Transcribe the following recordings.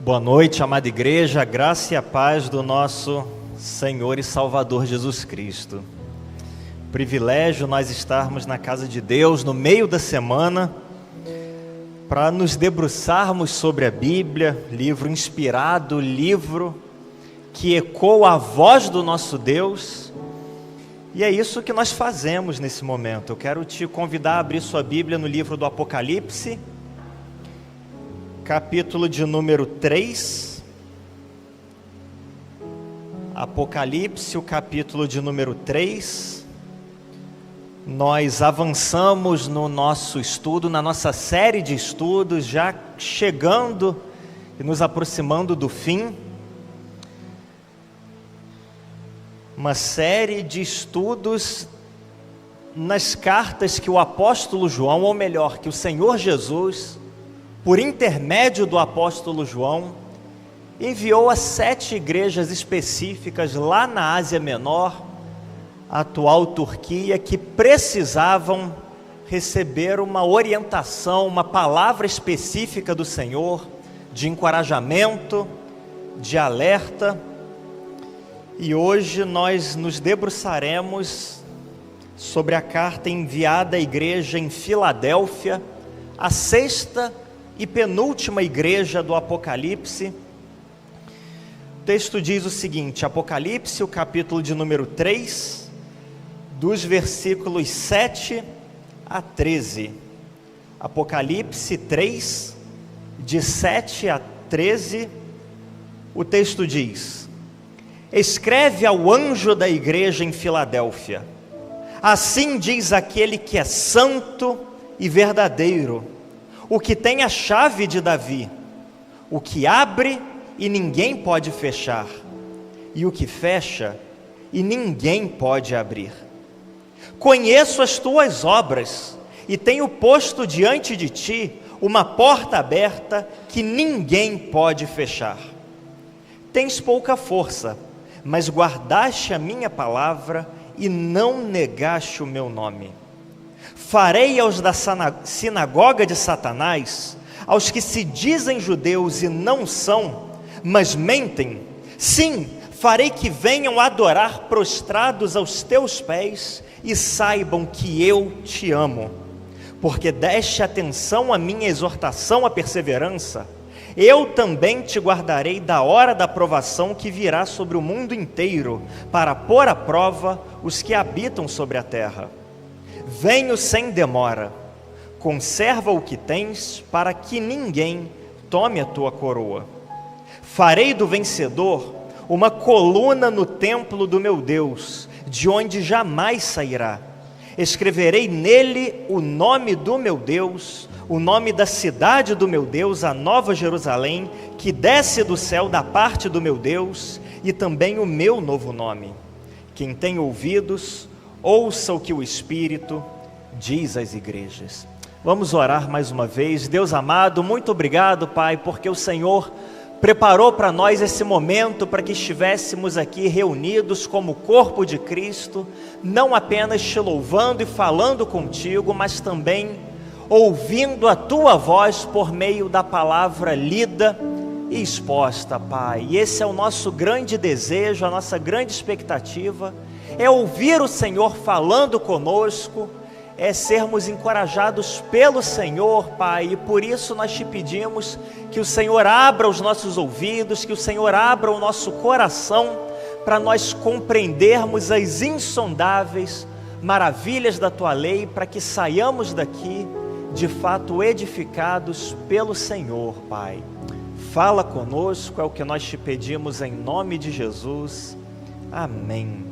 Boa noite, amada igreja, a graça e a paz do nosso Senhor e Salvador Jesus Cristo. Privilégio nós estarmos na casa de Deus no meio da semana para nos debruçarmos sobre a Bíblia, livro inspirado, livro que ecoa a voz do nosso Deus. E é isso que nós fazemos nesse momento. Eu quero te convidar a abrir sua Bíblia no livro do Apocalipse, capítulo de número 3, Apocalipse, o capítulo de número 3, nós avançamos no nosso estudo, na nossa série de estudos, já chegando e nos aproximando do fim, uma série de estudos nas cartas que o apóstolo João, ou melhor, que o Senhor Jesus, por intermédio do apóstolo João, enviou a 7 igrejas específicas lá na Ásia Menor, a atual Turquia, que precisavam receber uma orientação, uma palavra específica do Senhor, de encorajamento, de alerta. E hoje nós nos debruçaremos sobre a carta enviada à igreja em Filadélfia, a 6ª e penúltima igreja do Apocalipse. O texto diz o seguinte, Apocalipse, o capítulo de número 3, dos versículos 7 a 13. Apocalipse 3, de 7 a 13, o texto diz: Escreve ao anjo da igreja em Filadélfia, assim diz aquele que é santo e verdadeiro, o que tem a chave de Davi, o que abre e ninguém pode fechar, e o que fecha e ninguém pode abrir. Conheço as tuas obras e tenho posto diante de ti uma porta aberta que ninguém pode fechar. Tens pouca força, mas guardaste a minha palavra e não negaste o meu nome. Farei aos da sinagoga de Satanás, aos que se dizem judeus e não são, mas mentem, sim, farei que venham adorar prostrados aos teus pés e saibam que eu te amo, porque deste atenção à minha exortação à perseverança. Eu também te guardarei da hora da provação que virá sobre o mundo inteiro, para pôr à prova os que habitam sobre a terra. Venho sem demora, conserva o que tens, para que ninguém tome a tua coroa. Farei do vencedor uma coluna no templo do meu Deus, de onde jamais sairá. Escreverei nele o nome do meu Deus, o nome da cidade do meu Deus, a Nova Jerusalém, que desce do céu da parte do meu Deus, e também o meu novo nome. Quem tem ouvidos, ouça o que o Espírito diz às igrejas. Vamos orar mais uma vez. Deus amado, muito obrigado, Pai, porque o Senhor preparou para nós esse momento para que estivéssemos aqui reunidos como corpo de Cristo, não apenas te louvando e falando contigo, mas também ouvindo a tua voz por meio da palavra lida e exposta, Pai. E esse é o nosso grande desejo, a nossa grande expectativa, é ouvir o Senhor falando conosco, é sermos encorajados pelo Senhor, Pai, e por isso nós te pedimos que o Senhor abra os nossos ouvidos, que o Senhor abra o nosso coração, para nós compreendermos as insondáveis maravilhas da tua lei, para que saiamos daqui de fato edificados pelo Senhor, Pai. Fala conosco, é o que nós te pedimos em nome de Jesus, amém.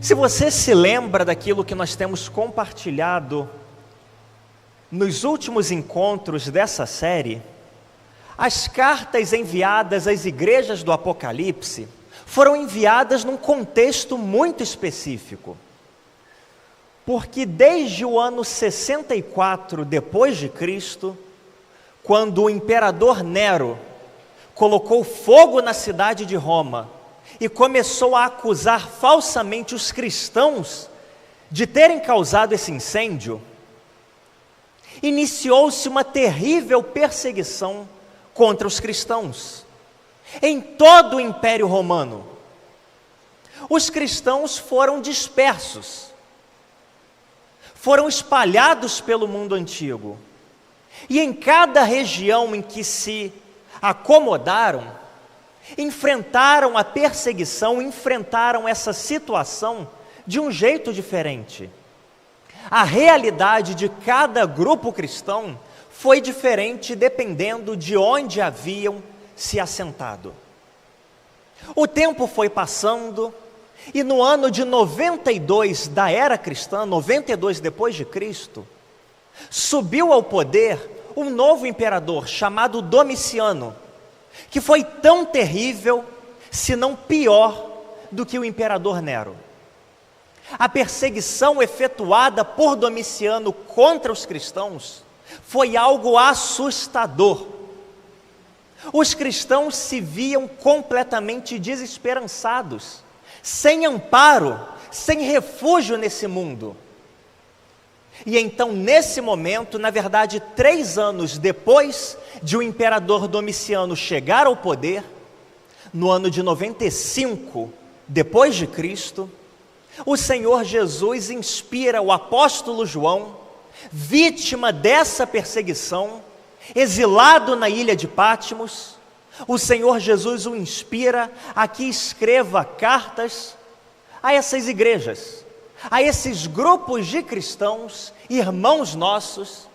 Se você se lembra daquilo que nós temos compartilhado nos últimos encontros dessa série, as cartas enviadas às igrejas do Apocalipse foram enviadas num contexto muito específico. Porque desde o ano 64 depois de Cristo, quando o imperador Nero colocou fogo na cidade de Roma e começou a acusar falsamente os cristãos de terem causado esse incêndio, iniciou-se uma terrível perseguição contra os cristãos. Em todo o Império Romano, os cristãos foram dispersos, foram espalhados pelo mundo antigo. E em cada região em que se acomodaram, enfrentaram a perseguição, enfrentaram essa situação de um jeito diferente. A realidade de cada grupo cristão foi diferente dependendo de onde haviam se assentado. O tempo foi passando e no ano de 92 da era cristã, 92 depois de Cristo, subiu ao poder um novo imperador chamado Domiciano, que foi tão terrível, se não pior, do que o imperador Nero. A perseguição efetuada por Domiciano contra os cristãos foi algo assustador. Os cristãos se viam completamente desesperançados, sem amparo, sem refúgio nesse mundo. E então, nesse momento, na verdade, 3 anos depois de o imperador Domiciano chegar ao poder, no ano de 95 depois de Cristo, o Senhor Jesus inspira o apóstolo João, vítima dessa perseguição, exilado na ilha de Patmos. O Senhor Jesus o inspira a que escreva cartas a essas igrejas, a esses grupos de cristãos, irmãos nossos,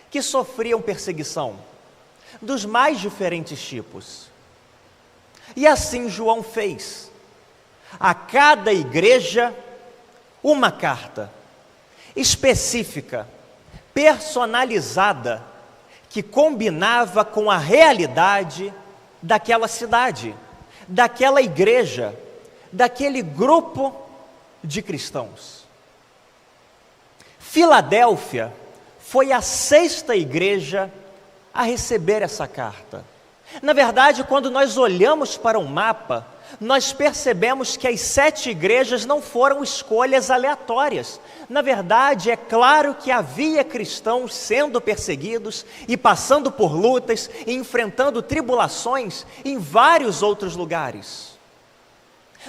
que sofriam perseguição, dos mais diferentes tipos. E assim João fez. A cada igreja, uma carta específica, personalizada, que combinava com a realidade daquela cidade, daquela igreja, daquele grupo de cristãos. Filadélfia foi a 6ª igreja a receber essa carta. Na verdade, quando nós olhamos para um mapa, nós percebemos que as 7 igrejas não foram escolhas aleatórias. Na verdade, é claro que havia cristãos sendo perseguidos e passando por lutas e enfrentando tribulações em vários outros lugares.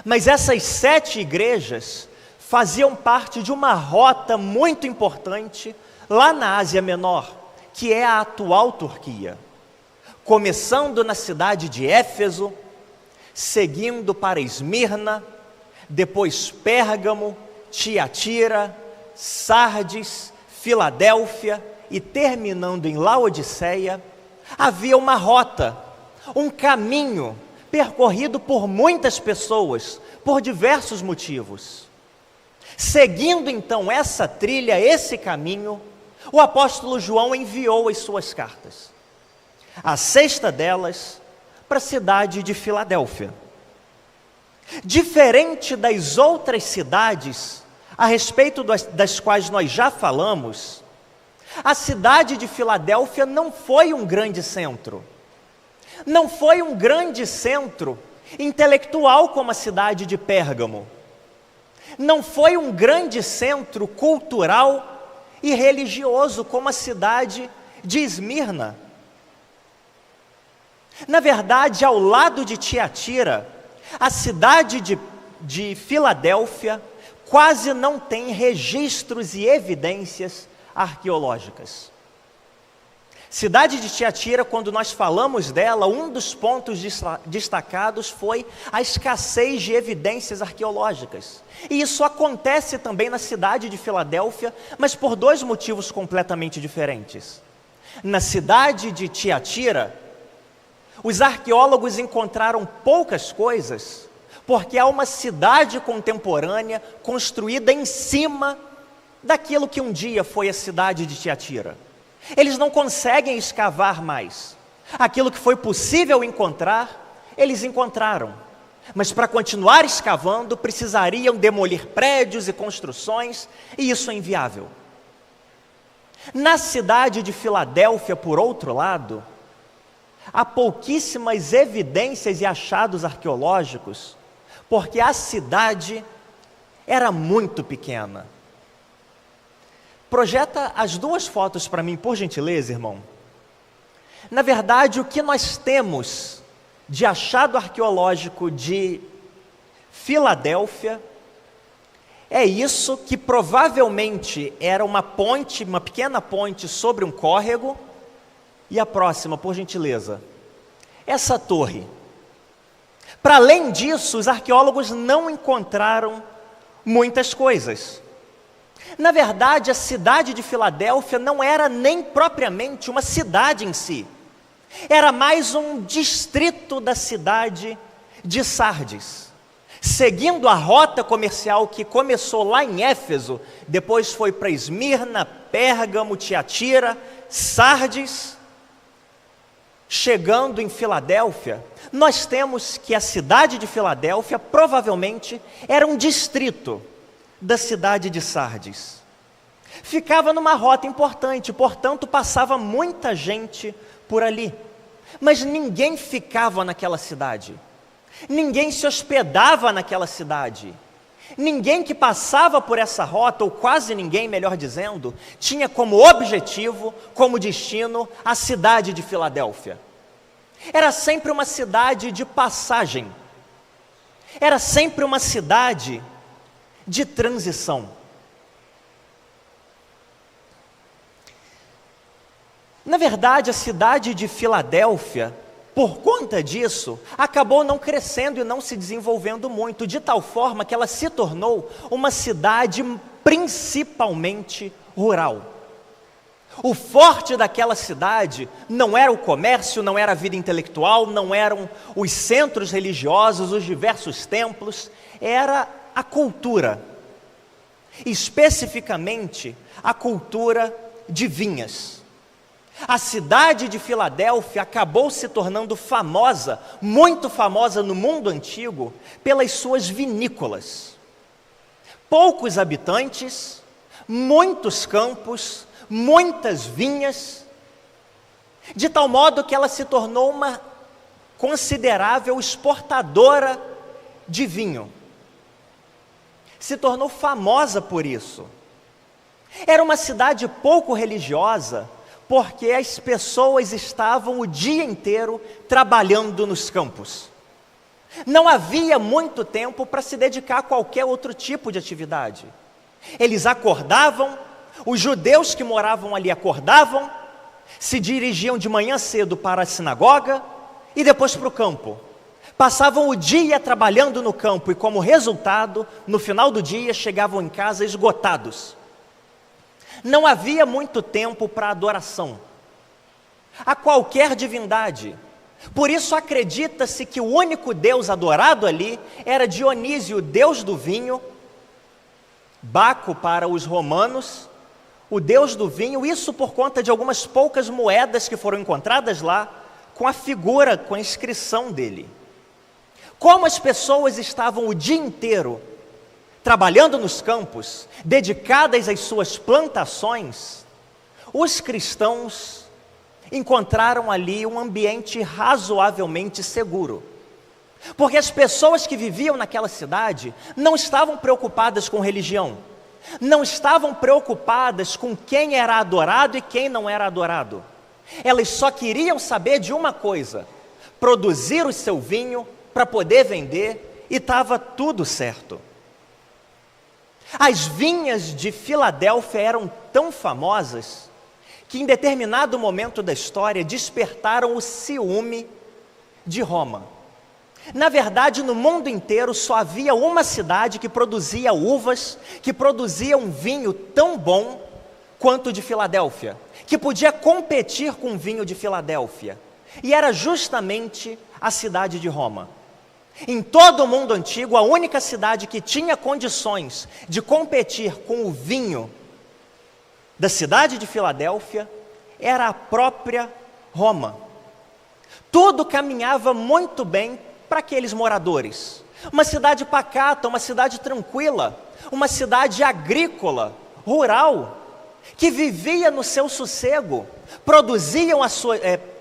Mas essas 7 igrejas faziam parte de uma rota muito importante lá na Ásia Menor, que é a atual Turquia. Começando na cidade de Éfeso, seguindo para Esmirna, depois Pérgamo, Tiatira, Sardes, Filadélfia e terminando em Laodiceia, havia uma rota, um caminho percorrido por muitas pessoas, por diversos motivos. Seguindo então essa trilha, esse caminho, o apóstolo João enviou as suas cartas. A 6ª delas para a cidade de Filadélfia. Diferente das outras cidades a respeito das quais nós já falamos, a cidade de Filadélfia não foi um grande centro. Não foi um grande centro intelectual como a cidade de Pérgamo. Não foi um grande centro cultural e religioso como a cidade de Esmirna. Na verdade, ao lado de Tiatira, a cidade de Filadélfia quase não tem registros e evidências arqueológicas. Cidade de Tiatira, quando nós falamos dela, um dos pontos destacados foi a escassez de evidências arqueológicas. E isso acontece também na cidade de Filadélfia, mas por 2 motivos completamente diferentes. Na cidade de Tiatira, os arqueólogos encontraram poucas coisas, porque é uma cidade contemporânea construída em cima daquilo que um dia foi a cidade de Tiatira. Eles não conseguem escavar mais. Aquilo que foi possível encontrar, eles encontraram. Mas para continuar escavando, precisariam demolir prédios e construções, e isso é inviável. Na cidade de Filadélfia, por outro lado, há pouquíssimas evidências e achados arqueológicos, porque a cidade era muito pequena. Projeta as 2 fotos para mim, por gentileza, irmão. Na verdade, o que nós temos de achado arqueológico de Filadélfia é isso, que provavelmente era uma ponte, uma pequena ponte sobre um córrego. E a próxima, por gentileza, essa torre. Para além disso, os arqueólogos não encontraram muitas coisas. Na verdade, a cidade de Filadélfia não era nem propriamente uma cidade em si. Era mais um distrito da cidade de Sardes. Seguindo a rota comercial que começou lá em Éfeso, depois foi para Esmirna, Pérgamo, Tiatira, Sardes, chegando em Filadélfia, nós temos que a cidade de Filadélfia provavelmente era um distrito da cidade de Sardes. Ficava numa rota importante, portanto passava muita gente por ali. Mas ninguém ficava naquela cidade. Ninguém se hospedava naquela cidade. Ninguém que passava por essa rota, ou quase ninguém, melhor dizendo, tinha como objetivo, como destino, a cidade de Filadélfia. Era sempre uma cidade de passagem. Era sempre uma cidade de transição. Na verdade, a cidade de Filadélfia, por conta disso, acabou não crescendo e não se desenvolvendo muito, de tal forma que ela se tornou uma cidade principalmente rural. O forte daquela cidade não era o comércio, não era a vida intelectual, não eram os centros religiosos, os diversos templos, era a cultura, especificamente a cultura de vinhas. A cidade de Filadélfia acabou se tornando famosa, muito famosa no mundo antigo, pelas suas vinícolas. Poucos habitantes, muitos campos, muitas vinhas, de tal modo que ela se tornou uma considerável exportadora de vinho. Se tornou famosa por isso. Era uma cidade pouco religiosa, porque as pessoas estavam o dia inteiro trabalhando nos campos. Não havia muito tempo para se dedicar a qualquer outro tipo de atividade. Eles acordavam, os judeus que moravam ali acordavam, se dirigiam de manhã cedo para a sinagoga e depois para o campo. Passavam o dia trabalhando no campo e, como resultado, no final do dia chegavam em casa esgotados. Não havia muito tempo para adoração a qualquer divindade. Por isso acredita-se que o único deus adorado ali era Dionísio, deus do vinho, Baco para os romanos, o deus do vinho, isso por conta de algumas poucas moedas que foram encontradas lá, com a figura, com a inscrição dele. Como as pessoas estavam o dia inteiro trabalhando nos campos, dedicadas às suas plantações, os cristãos encontraram ali um ambiente razoavelmente seguro. Porque as pessoas que viviam naquela cidade não estavam preocupadas com religião, não estavam preocupadas com quem era adorado e quem não era adorado. Elas só queriam saber de uma coisa: produzir o seu vinho para poder vender, e estava tudo certo. As vinhas de Filadélfia eram tão famosas que em determinado momento da história despertaram o ciúme de Roma. Na verdade, no mundo inteiro só havia uma cidade que produzia uvas, que produzia um vinho tão bom quanto o de Filadélfia, que podia competir com o vinho de Filadélfia, e era justamente a cidade de Roma. Em todo o mundo antigo, a única cidade que tinha condições de competir com o vinho da cidade de Filadélfia era a própria Roma. Tudo caminhava muito bem para aqueles moradores. Uma cidade pacata, uma cidade tranquila, uma cidade agrícola, rural, que vivia no seu sossego,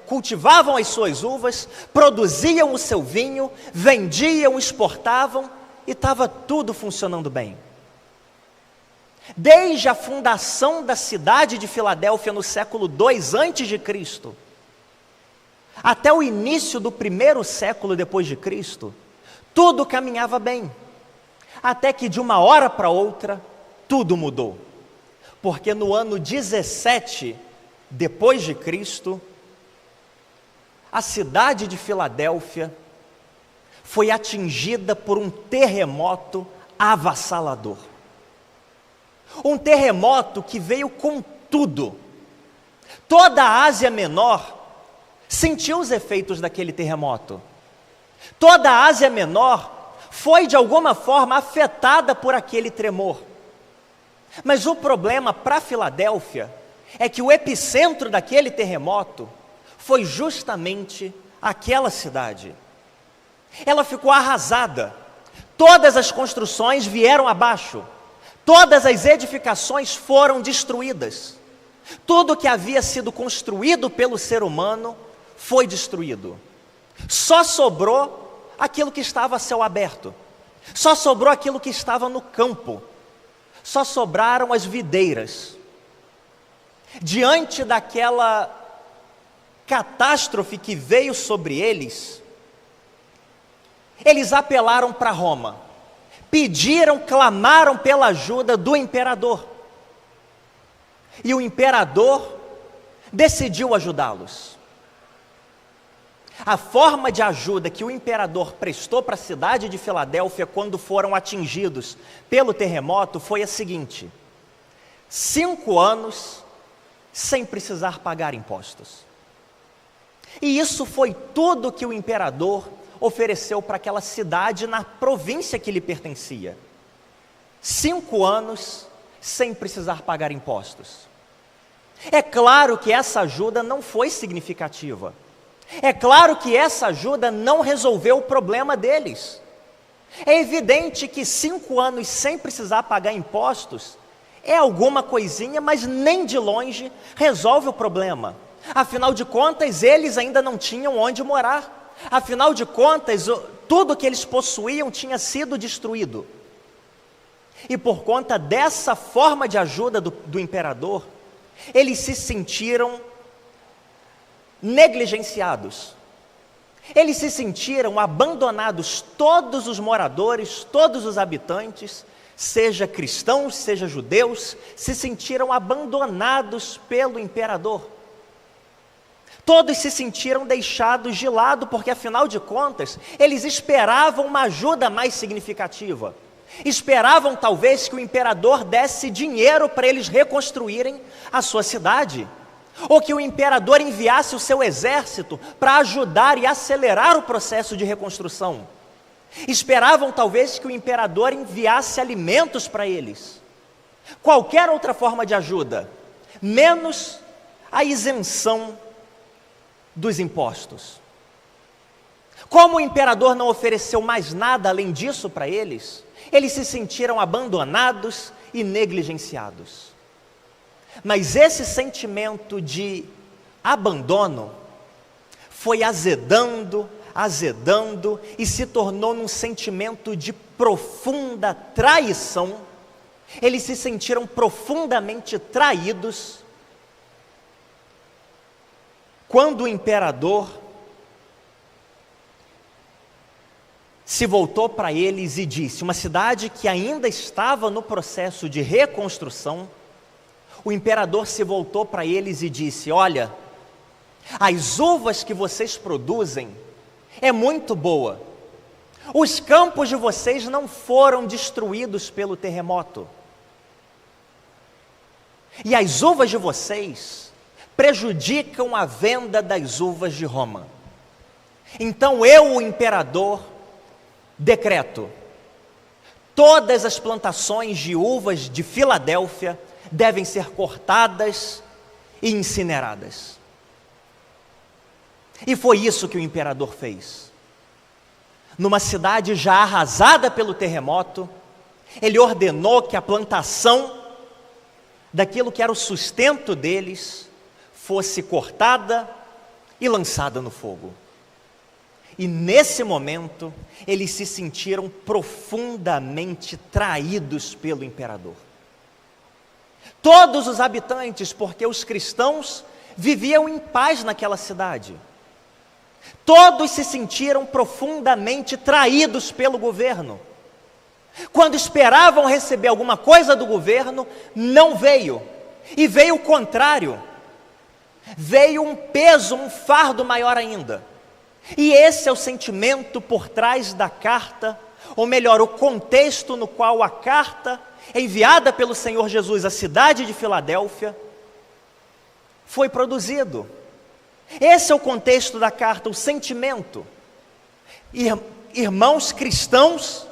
cultivavam as suas uvas, produziam o seu vinho, vendiam, exportavam, e estava tudo funcionando bem. Desde a fundação da cidade de Filadélfia no século II a.C., até o início do 1º século depois de Cristo, tudo caminhava bem. Até que de uma hora para outra, tudo mudou. Porque no ano 17 depois de Cristo, a cidade de Filadélfia foi atingida por um terremoto avassalador. Um terremoto que veio com tudo. Toda a Ásia Menor sentiu os efeitos daquele terremoto. Toda a Ásia Menor foi de alguma forma afetada por aquele tremor. Mas o problema para Filadélfia é que o epicentro daquele terremoto foi justamente aquela cidade. Ela ficou arrasada. Todas as construções vieram abaixo. Todas as edificações foram destruídas. Tudo que havia sido construído pelo ser humano foi destruído. Só sobrou aquilo que estava a céu aberto. Só sobrou aquilo que estava no campo. Só sobraram as videiras. Diante daquela catástrofe que veio sobre eles, eles apelaram para Roma. Pediram, clamaram pela ajuda do imperador. E o imperador decidiu ajudá-los. A forma de ajuda que o imperador prestou para a cidade de Filadélfia quando foram atingidos pelo terremoto foi a seguinte: 5 anos sem precisar pagar impostos. E isso foi tudo que o imperador ofereceu para aquela cidade na província que lhe pertencia. 5 anos sem precisar pagar impostos. É claro que essa ajuda não foi significativa. É claro que essa ajuda não resolveu o problema deles. É evidente que 5 anos sem precisar pagar impostos é alguma coisinha, mas nem de longe resolve o problema. Afinal de contas, eles ainda não tinham onde morar. Afinal de contas, tudo que eles possuíam tinha sido destruído. E por conta dessa forma de ajuda do imperador, eles se sentiram negligenciados. Eles se sentiram abandonados. Todos os moradores, todos os habitantes, seja cristãos, seja judeus, se sentiram abandonados pelo imperador. Todos se sentiram deixados de lado, porque afinal de contas, eles esperavam uma ajuda mais significativa. Esperavam talvez que o imperador desse dinheiro para eles reconstruírem a sua cidade. Ou que o imperador enviasse o seu exército para ajudar e acelerar o processo de reconstrução. Esperavam talvez que o imperador enviasse alimentos para eles. Qualquer outra forma de ajuda, menos a isenção dos impostos. Como o imperador não ofereceu mais nada além disso para eles, eles se sentiram abandonados e negligenciados. Mas esse sentimento de abandono foi azedando e se tornou num sentimento de profunda traição. Eles se sentiram profundamente traídos quando o imperador se voltou para eles e disse, uma cidade que ainda estava no processo de reconstrução, o imperador se voltou para eles e disse, olha, as uvas que vocês produzem é muito boa. Os campos de vocês não foram destruídos pelo terremoto. E as uvas de vocês prejudicam a venda das uvas de Roma. Então eu, o imperador, decreto: todas as plantações de uvas de Filadélfia devem ser cortadas e incineradas. E foi isso que o imperador fez. Numa cidade já arrasada pelo terremoto, ele ordenou que a plantação daquilo que era o sustento deles fosse cortada e lançada no fogo. E nesse momento, eles se sentiram profundamente traídos pelo imperador. Todos os habitantes, porque os cristãos viviam em paz naquela cidade. Todos se sentiram profundamente traídos pelo governo. Quando esperavam receber alguma coisa do governo, não veio. E veio o contrário. Veio um peso, um fardo maior ainda. E esse é o sentimento por trás da carta, ou melhor, o contexto no qual a carta enviada pelo Senhor Jesus à cidade de Filadélfia foi produzido. Esse é o contexto da carta, o sentimento. Irmãos cristãos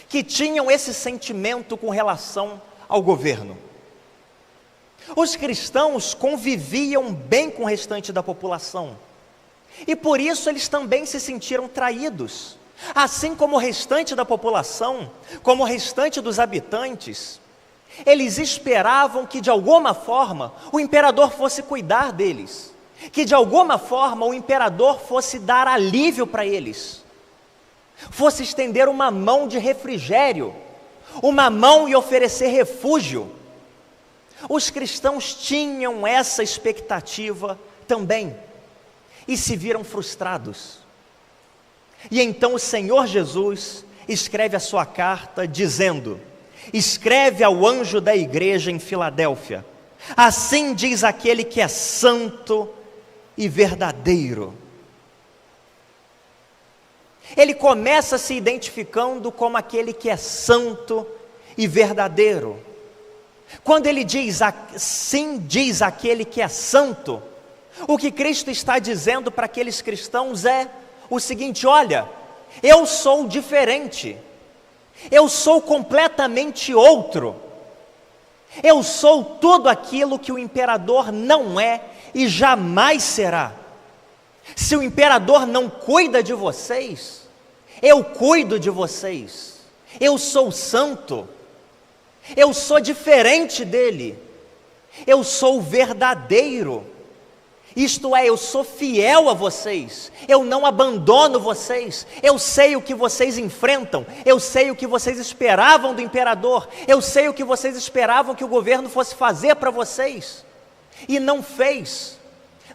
que tinham esse sentimento com relação ao governo. Os cristãos conviviam bem com o restante da população, e por isso eles também se sentiram traídos, assim como o restante da população, como o restante dos habitantes. Eles esperavam que de alguma forma o imperador fosse cuidar deles, que de alguma forma o imperador fosse dar alívio para eles, fosse estender uma mão de refrigério, uma mão e oferecer refúgio. Os cristãos tinham essa expectativa também, e se viram frustrados. E então o Senhor Jesus escreve a sua carta dizendo: escreve ao anjo da igreja em Filadélfia, assim diz aquele que é santo e verdadeiro. Ele começa se identificando como aquele que é santo e verdadeiro. Quando ele diz assim diz aquele que é santo, o que Cristo está dizendo para aqueles cristãos é o seguinte: olha, eu sou diferente, eu sou completamente outro, eu sou tudo aquilo que o imperador não é e jamais será. Se o imperador não cuida de vocês, eu cuido de vocês. Eu sou santo, eu sou diferente dele, eu sou verdadeiro, isto é, eu sou fiel a vocês, eu não abandono vocês, eu sei o que vocês enfrentam, eu sei o que vocês esperavam do imperador, eu sei o que vocês esperavam que o governo fosse fazer para vocês, e não fez,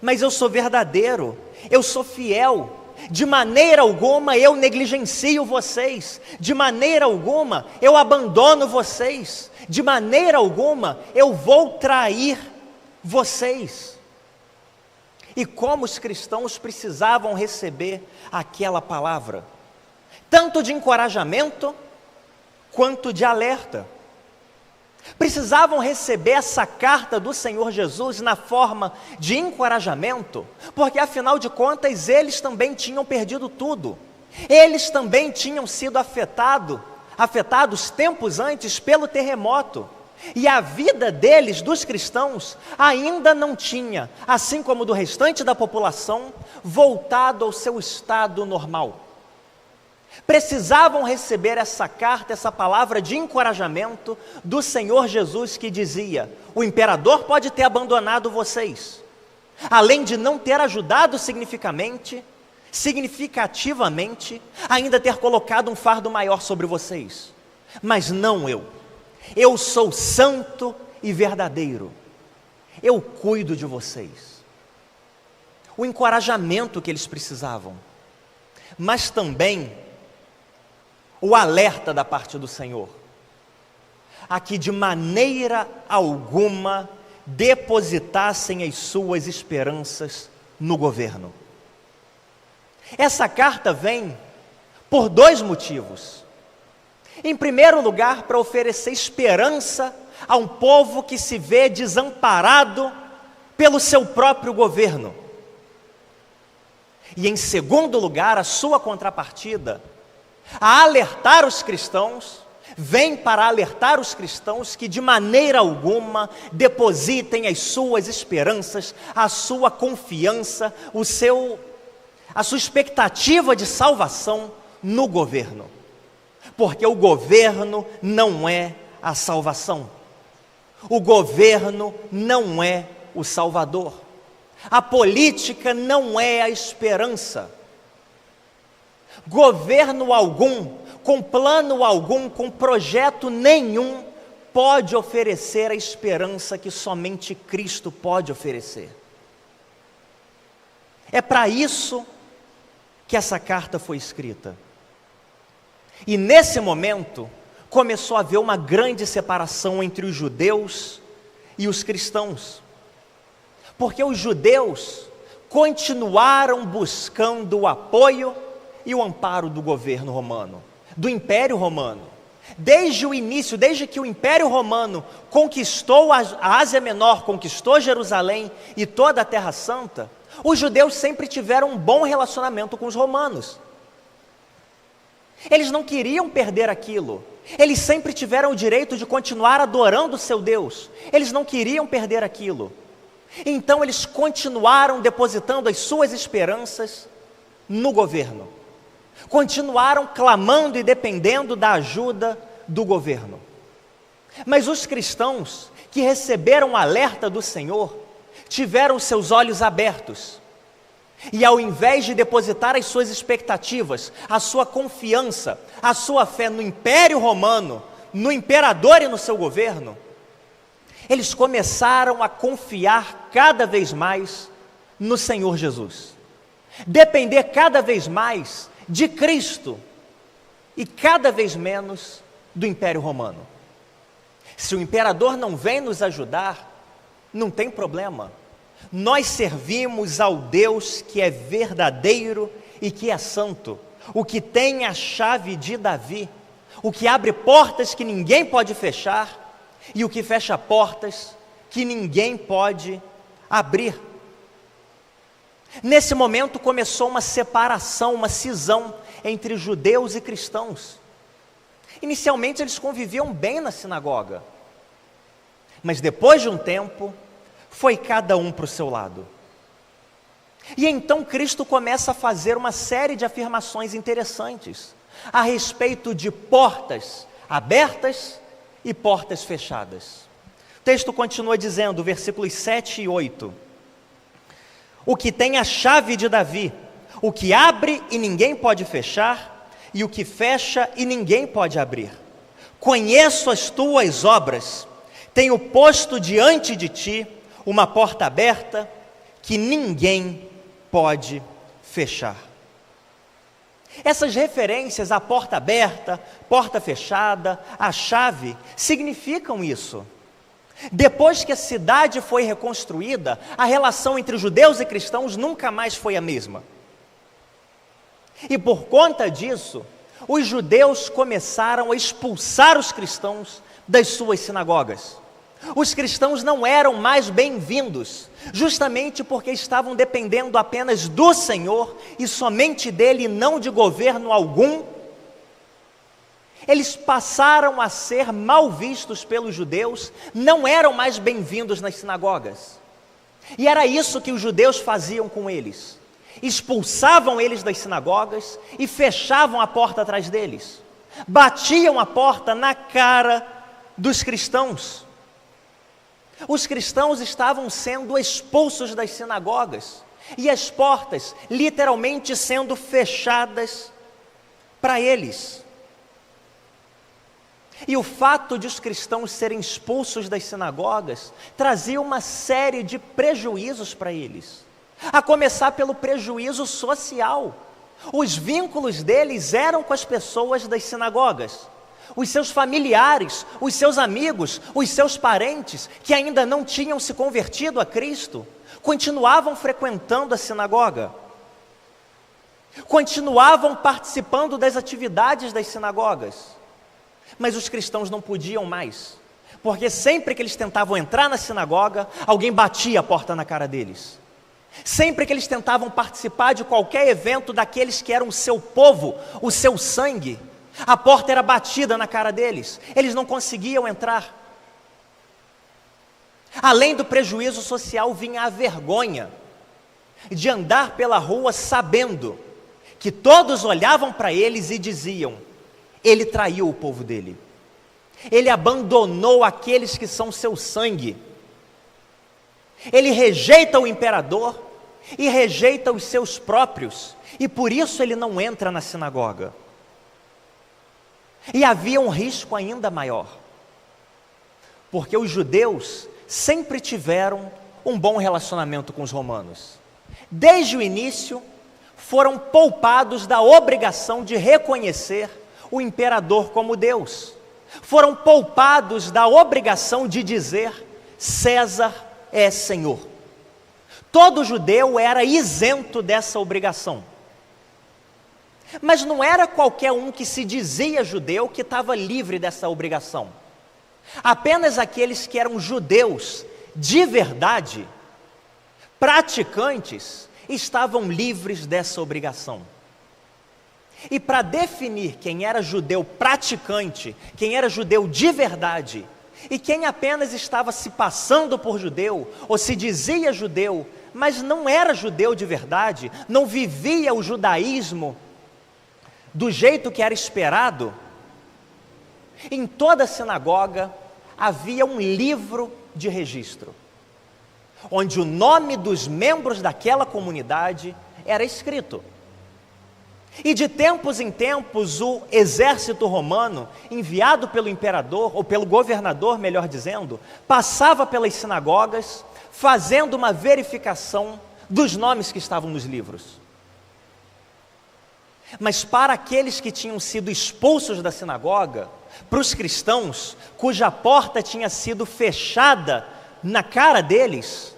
mas eu sou verdadeiro, eu sou fiel. De maneira alguma eu negligencio vocês, de maneira alguma eu abandono vocês, de maneira alguma eu vou trair vocês. E como os cristãos precisavam receber aquela palavra, tanto de encorajamento quanto de alerta. Precisavam receber essa carta do Senhor Jesus na forma de encorajamento, porque afinal de contas eles também tinham perdido tudo, eles também tinham sido afetados tempos antes pelo terremoto, e a vida deles, dos cristãos, ainda não tinha, assim como do restante da população, voltado ao seu estado normal. Precisavam receber essa carta, essa palavra de encorajamento do Senhor Jesus, que dizia: o imperador pode ter abandonado vocês, além de não ter ajudado significativamente, ainda ter colocado um fardo maior sobre vocês, mas não eu sou santo e verdadeiro, eu cuido de vocês. O encorajamento que eles precisavam, mas também o alerta da parte do Senhor, a que de maneira alguma depositassem as suas esperanças no governo. Essa carta vem por dois motivos. Em primeiro lugar, para oferecer esperança a um povo que se vê desamparado pelo seu próprio governo. E em segundo lugar, a sua contrapartida, a alertar os cristãos, vem para alertar os cristãos que de maneira alguma depositem as suas esperanças, a sua confiança, a sua expectativa de salvação no governo, porque o governo não é a salvação, o governo não é o Salvador, a política não é a esperança. Governo algum, com plano algum, com projeto nenhum, pode oferecer a esperança que somente Cristo pode oferecer. É para isso que essa carta foi escrita. E nesse momento, começou a haver uma grande separação entre os judeus e os cristãos. Porque os judeus continuaram buscando o apoio e o amparo do governo romano, do Império Romano. Desde o início, desde que o Império Romano conquistou a Ásia Menor, conquistou Jerusalém e toda a Terra Santa, os judeus sempre tiveram um bom relacionamento com os romanos. Eles não queriam perder aquilo. Eles sempre tiveram o direito de continuar adorando o seu Deus. Eles não queriam perder aquilo. Então eles continuaram depositando as suas esperanças no governo. Continuaram clamando e dependendo da ajuda do governo. Mas os cristãos que receberam o alerta do Senhor, tiveram seus olhos abertos. E ao invés de depositar as suas expectativas, a sua confiança, a sua fé no Império Romano, no imperador e no seu governo, eles começaram a confiar cada vez mais no Senhor Jesus. Depender cada vez mais de Cristo e cada vez menos do Império Romano. Se o imperador não vem nos ajudar, não tem problema. Nós servimos ao Deus que é verdadeiro e que é santo, o que tem a chave de Davi, o que abre portas que ninguém pode fechar e o que fecha portas que ninguém pode abrir. Nesse momento começou uma separação, uma cisão entre judeus e cristãos. Inicialmente eles conviviam bem na sinagoga, mas depois de um tempo, foi cada um para o seu lado. E então Cristo começa a fazer uma série de afirmações interessantes a respeito de portas abertas e portas fechadas. O texto continua dizendo, versículos 7 e 8: o que tem a chave de Davi, o que abre e ninguém pode fechar, e o que fecha e ninguém pode abrir. Conheço as tuas obras, tenho posto diante de ti uma porta aberta que ninguém pode fechar. Essas referências à porta aberta, porta fechada, à chave, significam isso. Depois que a cidade foi reconstruída, a relação entre judeus e cristãos nunca mais foi a mesma. E por conta disso, os judeus começaram a expulsar os cristãos das suas sinagogas. Os cristãos não eram mais bem-vindos, justamente porque estavam dependendo apenas do Senhor e somente dele, e não de governo algum. Eles passaram a ser mal vistos pelos judeus, não eram mais bem-vindos nas sinagogas. E era isso que os judeus faziam com eles: expulsavam eles das sinagogas e fechavam a porta atrás deles, batiam a porta na cara dos cristãos. Os cristãos estavam sendo expulsos das sinagogas e as portas literalmente sendo fechadas para eles. E o fato de os cristãos serem expulsos das sinagogas trazia uma série de prejuízos para eles, a começar pelo prejuízo social. Os vínculos deles eram com as pessoas das sinagogas. Os seus familiares, os seus amigos, os seus parentes, que ainda não tinham se convertido a Cristo, continuavam frequentando a sinagoga, continuavam participando das atividades das sinagogas, mas os cristãos não podiam mais, porque sempre que eles tentavam entrar na sinagoga, alguém batia a porta na cara deles. Sempre que eles tentavam participar de qualquer evento daqueles que eram o seu povo, o seu sangue, a porta era batida na cara deles, eles não conseguiam entrar. Além do prejuízo social, vinha a vergonha de andar pela rua sabendo que todos olhavam para eles e diziam: ele traiu o povo dele, ele abandonou aqueles que são seu sangue, ele rejeita o imperador e rejeita os seus próprios, e por isso ele não entra na sinagoga. E havia um risco ainda maior, porque os judeus sempre tiveram um bom relacionamento com os romanos. Desde o início, foram poupados da obrigação de reconhecer o imperador como Deus. Foram poupados da obrigação de dizer: César é Senhor. Todo judeu era isento dessa obrigação. Mas não era qualquer um que se dizia judeu que estava livre dessa obrigação. Apenas aqueles que eram judeus de verdade, praticantes, estavam livres dessa obrigação. E para definir quem era judeu praticante, quem era judeu de verdade, e quem apenas estava se passando por judeu, ou se dizia judeu, mas não era judeu de verdade, não vivia o judaísmo do jeito que era esperado, em toda a sinagoga havia um livro de registro, onde o nome dos membros daquela comunidade era escrito. E de tempos em tempos, o exército romano, enviado pelo imperador, ou pelo governador, melhor dizendo, passava pelas sinagogas, fazendo uma verificação dos nomes que estavam nos livros. Mas para aqueles que tinham sido expulsos da sinagoga, para os cristãos, cuja porta tinha sido fechada na cara deles,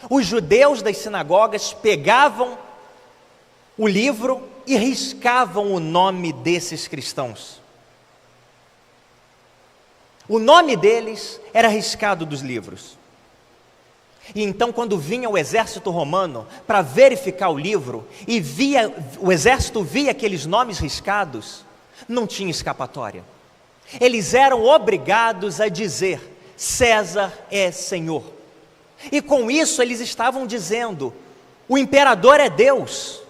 os judeus das sinagogas pegavam o livro e riscavam o nome desses cristãos. O nome deles era riscado dos livros. E então, quando vinha o exército romano para verificar o livro, e o exército via aqueles nomes riscados, não tinha escapatória. Eles eram obrigados a dizer: César é Senhor. E com isso eles estavam dizendo: o imperador é Deus.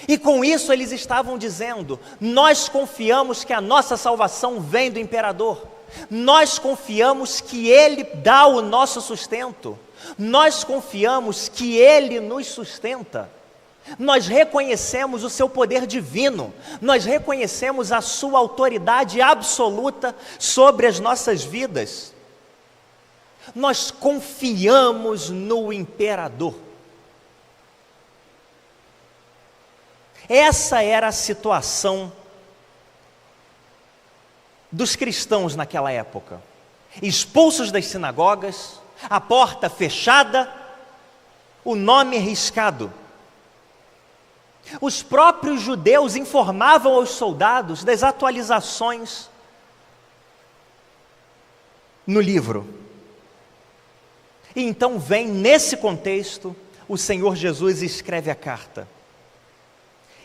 E com isso eles estavam dizendo: nós confiamos que a nossa salvação vem do imperador. Nós confiamos que ele dá o nosso sustento. Nós confiamos que ele nos sustenta. Nós reconhecemos o seu poder divino. Nós reconhecemos a sua autoridade absoluta sobre as nossas vidas. Nós confiamos no imperador. Essa era a situação dos cristãos naquela época, expulsos das sinagogas, a porta fechada, o nome riscado. Os próprios judeus informavam aos soldados das atualizações no livro. E então vem, nesse contexto, o Senhor Jesus escreve a carta.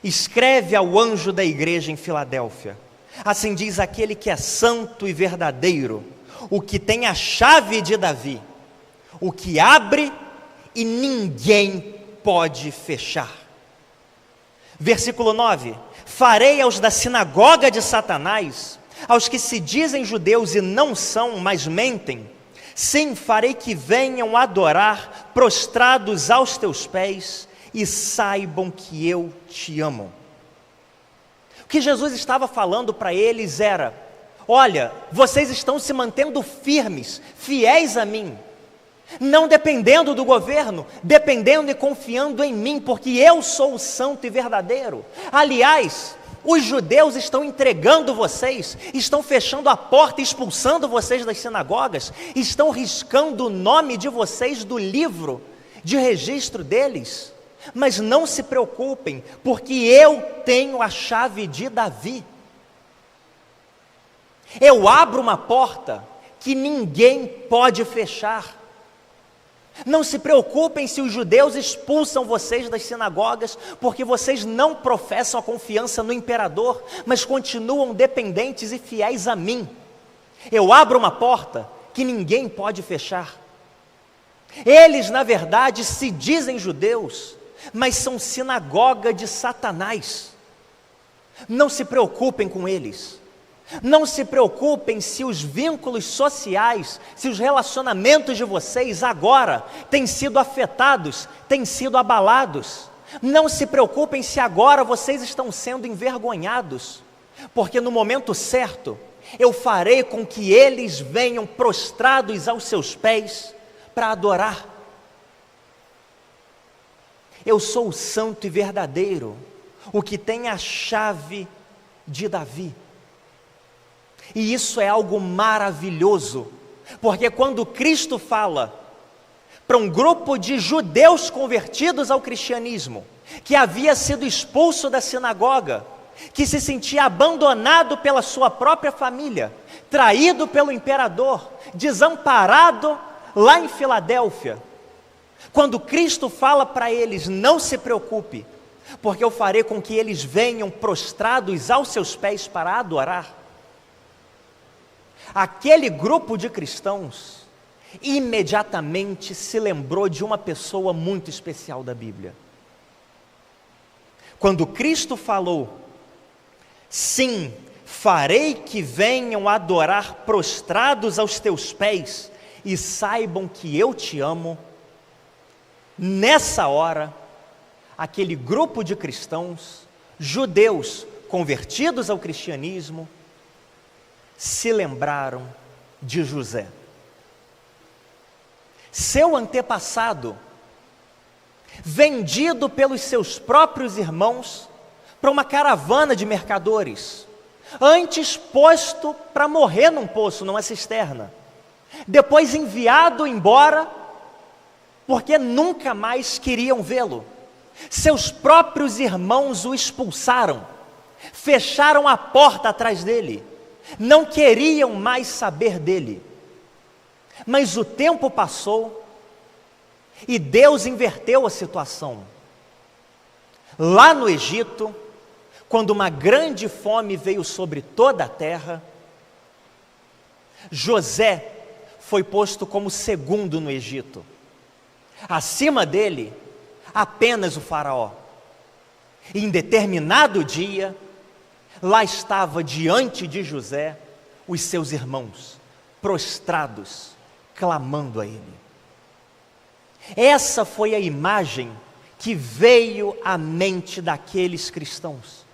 Escreve ao anjo da igreja em Filadélfia: assim diz aquele que é santo e verdadeiro, o que tem a chave de Davi, o que abre e ninguém pode fechar. Versículo 9: farei aos da sinagoga de Satanás, aos que se dizem judeus e não são, mas mentem, sim, farei que venham adorar prostrados aos teus pés, e saibam que eu te amo. O que Jesus estava falando para eles era: olha, vocês estão se mantendo firmes, fiéis a mim, não dependendo do governo, dependendo e confiando em mim, porque eu sou o santo e verdadeiro. Aliás, os judeus estão entregando vocês, estão fechando a porta, expulsando vocês das sinagogas, estão riscando o nome de vocês do livro de registro deles. Mas não se preocupem, porque eu tenho a chave de Davi. Eu abro uma porta que ninguém pode fechar. Não se preocupem se os judeus expulsam vocês das sinagogas, porque vocês não professam a confiança no imperador, mas continuam dependentes e fiéis a mim. Eu abro uma porta que ninguém pode fechar. Eles, na verdade, se dizem judeus, mas são sinagoga de Satanás. Não se preocupem com eles. Não se preocupem se os vínculos sociais, se os relacionamentos de vocês agora têm sido afetados, têm sido abalados. Não se preocupem se agora vocês estão sendo envergonhados, porque no momento certo eu farei com que eles venham prostrados aos seus pés para adorar. Eu sou o santo e verdadeiro, o que tem a chave de Davi. E isso é algo maravilhoso, porque quando Cristo fala para um grupo de judeus convertidos ao cristianismo, que havia sido expulso da sinagoga, que se sentia abandonado pela sua própria família, traído pelo imperador, desamparado lá em Filadélfia, quando Cristo fala para eles: não se preocupe, porque eu farei com que eles venham prostrados aos seus pés para adorar, aquele grupo de cristãos imediatamente se lembrou de uma pessoa muito especial da Bíblia. Quando Cristo falou: sim, farei que venham adorar prostrados aos teus pés e saibam que eu te amo, nessa hora, aquele grupo de cristãos, judeus convertidos ao cristianismo, se lembraram de José. Seu antepassado, vendido pelos seus próprios irmãos para uma caravana de mercadores, antes posto para morrer num poço, numa cisterna, depois enviado embora, porque nunca mais queriam vê-lo. Seus próprios irmãos o expulsaram, fecharam a porta atrás dele, não queriam mais saber dele. Mas o tempo passou e Deus inverteu a situação. Lá no Egito, quando uma grande fome veio sobre toda a terra, José foi posto como segundo no Egito. Acima dele, apenas o faraó. E em determinado dia, lá estava diante de José os seus irmãos, prostrados, clamando a ele. Essa foi a imagem que veio à mente daqueles cristãos.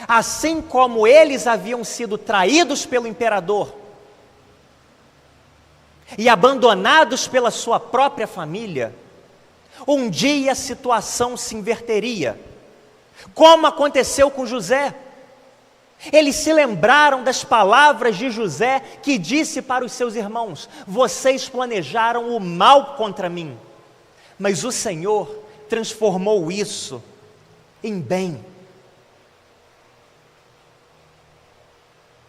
Assim como eles haviam sido traídos pelo imperador e abandonados pela sua própria família, um dia a situação se inverteria, como aconteceu com José. Eles se lembraram das palavras de José, que disse para os seus irmãos: vocês planejaram o mal contra mim, mas o Senhor transformou isso em bem.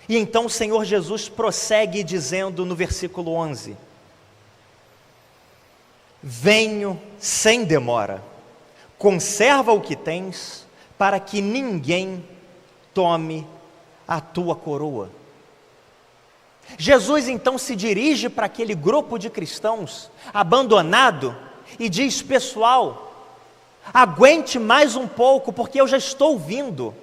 E então o Senhor Jesus prossegue dizendo no versículo 11: venho sem demora, conserva o que tens, para que ninguém tome a tua coroa. Jesus então se dirige para aquele grupo de cristãos abandonado e diz: pessoal, aguente mais um pouco, porque eu já estou vindo.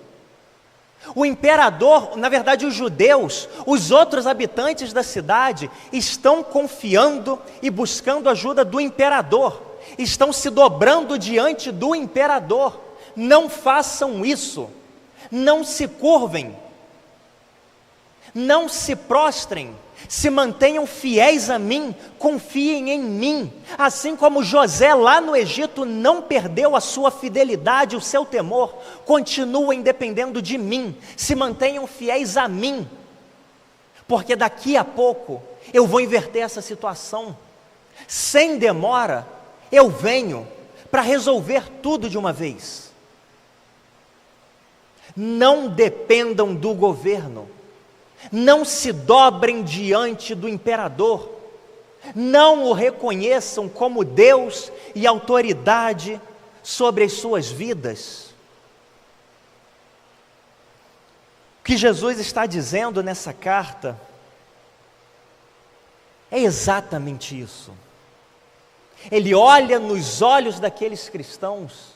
O imperador, na verdade os judeus, os outros habitantes da cidade, estão confiando e buscando ajuda do imperador, estão se dobrando diante do imperador. Não façam isso, não se curvem, não se prostrem, se mantenham fiéis a mim, confiem em mim, assim como José lá no Egito não perdeu a sua fidelidade, o seu temor. Continuem dependendo de mim, se mantenham fiéis a mim, porque daqui a pouco eu vou inverter essa situação. Sem demora eu venho para resolver tudo de uma vez. Não dependam do governo, não se dobrem diante do imperador, não o reconheçam como Deus e autoridade sobre as suas vidas. O que Jesus está dizendo nessa carta é exatamente isso. Ele olha nos olhos daqueles cristãos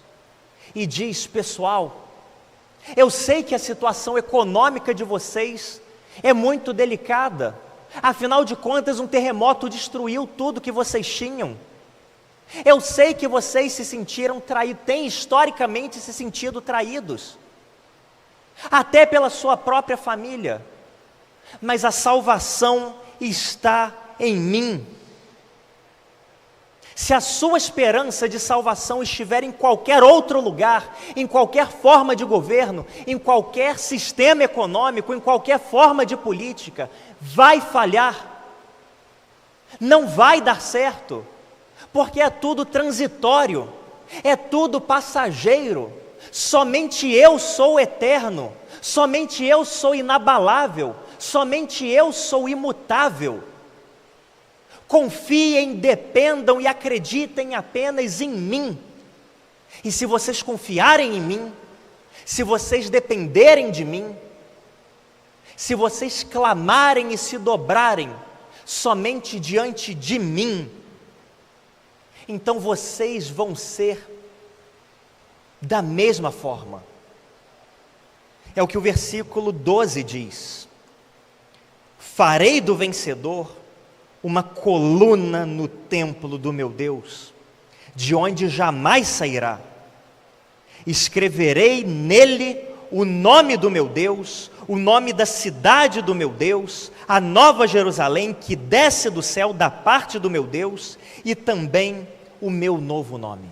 e diz: pessoal, eu sei que a situação econômica de vocês é muito delicada, afinal de contas um terremoto destruiu tudo que vocês tinham. Eu sei que vocês se sentiram traídos, têm historicamente se sentido traídos, até pela sua própria família, mas a salvação está em mim. Se a sua esperança de salvação estiver em qualquer outro lugar, em qualquer forma de governo, em qualquer sistema econômico, em qualquer forma de política, vai falhar, não vai dar certo, porque é tudo transitório, é tudo passageiro. Somente eu sou eterno, somente eu sou inabalável, somente eu sou imutável. Confiem, dependam e acreditem apenas em mim. E se vocês confiarem em mim, se vocês dependerem de mim, se vocês clamarem e se dobrarem somente diante de mim, então vocês vão ser da mesma forma. É o que o versículo 12 diz: farei do vencedor uma coluna no templo do meu Deus, de onde jamais sairá. Escreverei nele o nome do meu Deus, o nome da cidade do meu Deus, a nova Jerusalém que desce do céu da parte do meu Deus, e também o meu novo nome.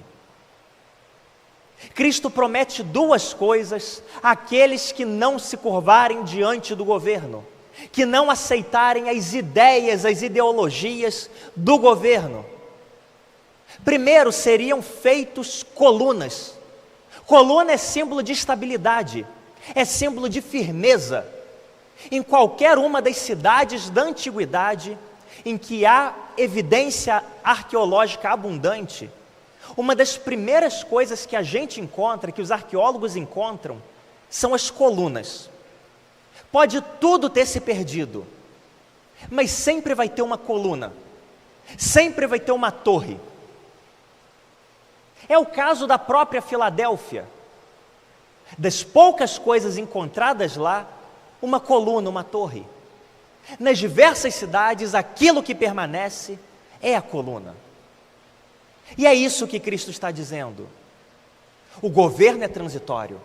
Cristo promete duas coisas àqueles que não se curvarem diante do governo, que não aceitarem as ideias, as ideologias do governo. Primeiro, seriam feitos colunas. Coluna é símbolo de estabilidade, é símbolo de firmeza. Em qualquer uma das cidades da antiguidade, em que há evidência arqueológica abundante, uma das primeiras coisas que a gente encontra, que os arqueólogos encontram, são as colunas. Pode tudo ter se perdido, mas sempre vai ter uma coluna, sempre vai ter uma torre. É o caso da própria Filadélfia. Das poucas coisas encontradas lá, uma coluna, uma torre. Nas diversas cidades, aquilo que permanece é a coluna. E é isso que Cristo está dizendo. O governo é transitório,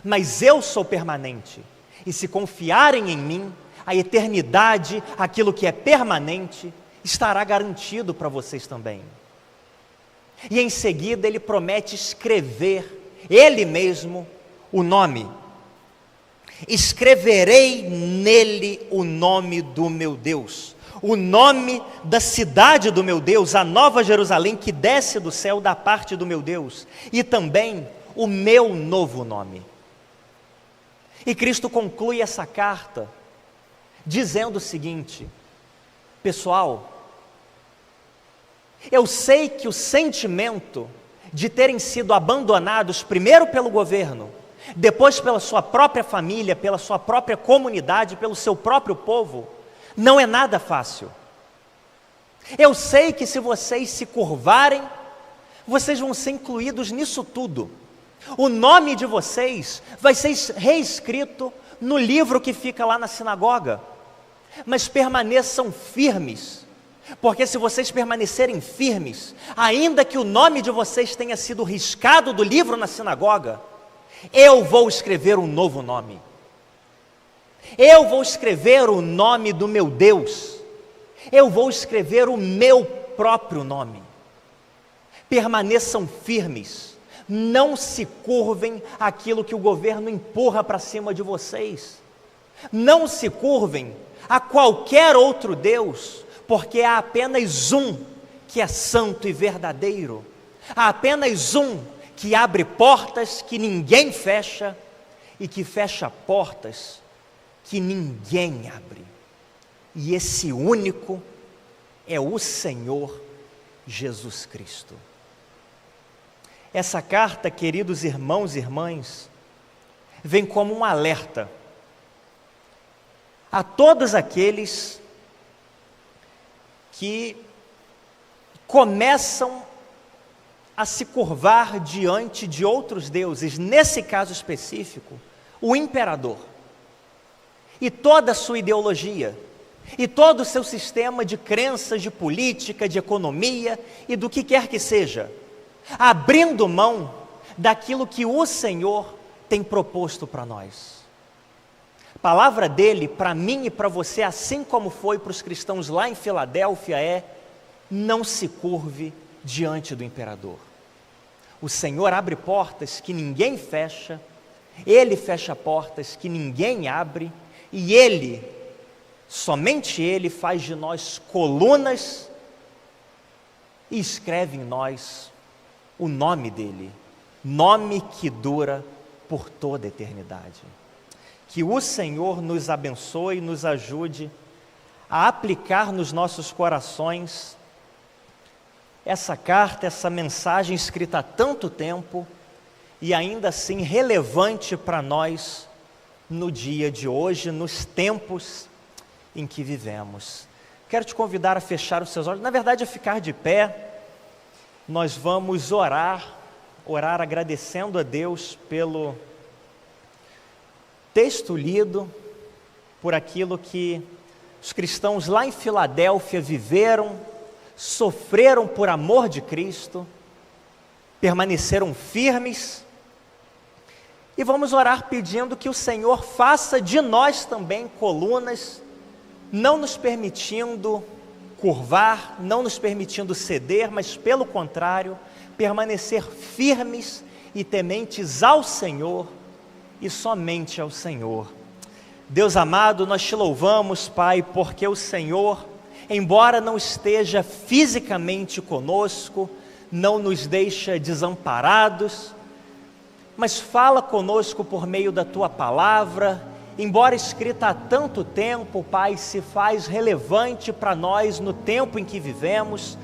mas eu sou permanente. E se confiarem em mim, a eternidade, aquilo que é permanente, estará garantido para vocês também. E em seguida ele promete escrever, ele mesmo, o nome. Escreverei nele o nome do meu Deus, o nome da cidade do meu Deus, a nova Jerusalém que desce do céu da parte do meu Deus, e também o meu novo nome. E Cristo conclui essa carta dizendo o seguinte: pessoal, eu sei que o sentimento de terem sido abandonados primeiro pelo governo, depois pela sua própria família, pela sua própria comunidade, pelo seu próprio povo, não é nada fácil. Eu sei que se vocês se curvarem, vocês vão ser incluídos nisso tudo. O nome de vocês vai ser reescrito no livro que fica lá na sinagoga. Mas permaneçam firmes, porque se vocês permanecerem firmes, ainda que o nome de vocês tenha sido riscado do livro na sinagoga, eu vou escrever um novo nome. Eu vou escrever o nome do meu Deus. Eu vou escrever o meu próprio nome. Permaneçam firmes. Não se curvem àquilo que o governo empurra para cima de vocês. Não se curvem a qualquer outro Deus, porque há apenas um que é santo e verdadeiro. Há apenas um que abre portas que ninguém fecha e que fecha portas que ninguém abre. E esse único é o Senhor Jesus Cristo. Essa carta, queridos irmãos e irmãs, vem como um alerta a todos aqueles que começam a se curvar diante de outros deuses, nesse caso específico, o imperador, e toda a sua ideologia, e todo o seu sistema de crenças, de política, de economia e do que quer que seja, abrindo mão daquilo que o Senhor tem proposto para nós. A palavra dele, para mim e para você, assim como foi para os cristãos lá em Filadélfia, é: não se curve diante do imperador. O Senhor abre portas que ninguém fecha, Ele fecha portas que ninguém abre, e Ele, somente Ele, faz de nós colunas e escreve em nós o nome dEle, nome que dura por toda a eternidade. Que o Senhor nos abençoe e nos ajude a aplicar nos nossos corações essa carta, essa mensagem escrita há tanto tempo e ainda assim relevante para nós no dia de hoje, nos tempos em que vivemos. Quero te convidar a fechar os seus olhos, na verdade a ficar de pé. Nós vamos orar agradecendo a Deus pelo texto lido, por aquilo que os cristãos lá em Filadélfia viveram, sofreram por amor de Cristo, permaneceram firmes, e vamos orar pedindo que o Senhor faça de nós também colunas, não nos permitindo curvar, não nos permitindo ceder, mas pelo contrário, permanecer firmes e tementes ao Senhor e somente ao Senhor. Deus amado, nós te louvamos, Pai, porque o Senhor, embora não esteja fisicamente conosco, não nos deixa desamparados, mas fala conosco por meio da Tua palavra, embora escrita há tanto tempo, Pai, se faz relevante para nós no tempo em que vivemos,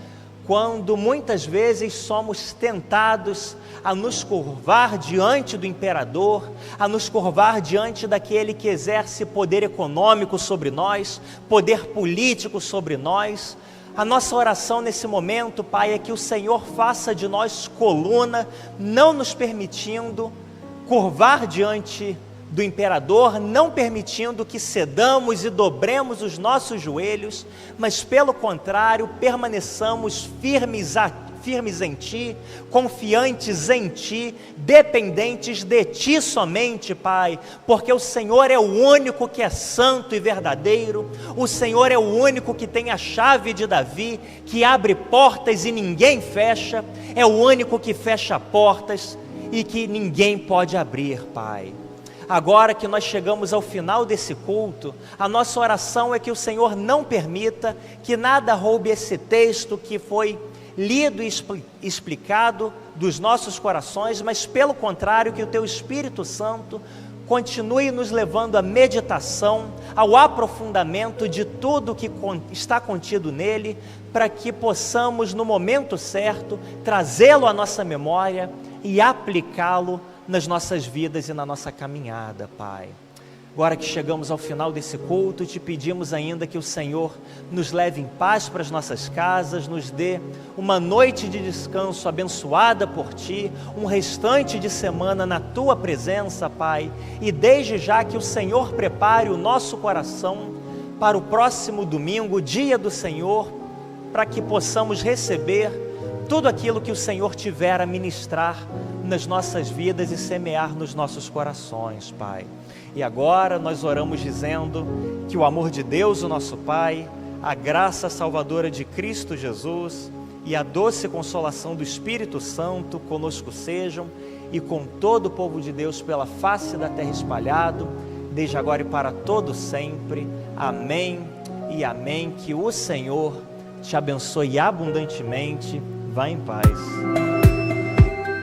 quando muitas vezes somos tentados a nos curvar diante do imperador, a nos curvar diante daquele que exerce poder econômico sobre nós, poder político sobre nós. A nossa oração nesse momento, Pai, é que o Senhor faça de nós coluna, não nos permitindo curvar diante do imperador, não permitindo que cedamos e dobremos os nossos joelhos, mas pelo contrário, permaneçamos firmes em Ti, confiantes em Ti, dependentes de Ti somente, Pai, porque o Senhor é o único que é santo e verdadeiro, o Senhor é o único que tem a chave de Davi, que abre portas e ninguém fecha, é o único que fecha portas e que ninguém pode abrir, Pai. Agora que nós chegamos ao final desse culto, a nossa oração é que o Senhor não permita que nada roube esse texto que foi lido e explicado dos nossos corações, mas pelo contrário, que o Teu Espírito Santo continue nos levando à meditação, ao aprofundamento de tudo que está contido nele, para que possamos no momento certo trazê-lo à nossa memória e aplicá-lo nas nossas vidas e na nossa caminhada, Pai. Agora que chegamos ao final desse culto, te pedimos ainda que o Senhor nos leve em paz para as nossas casas, nos dê uma noite de descanso abençoada por Ti, um restante de semana na Tua presença, Pai, e desde já que o Senhor prepare o nosso coração para o próximo domingo, o dia do Senhor, para que possamos receber tudo aquilo que o Senhor tiver a ministrar nas nossas vidas e semear nos nossos corações, Pai. E agora nós oramos dizendo que o amor de Deus, o nosso Pai, a graça salvadora de Cristo Jesus e a doce consolação do Espírito Santo conosco sejam e com todo o povo de Deus pela face da terra espalhado, desde agora e para todo sempre. Amém e amém. Que o Senhor te abençoe abundantemente. Vá em paz.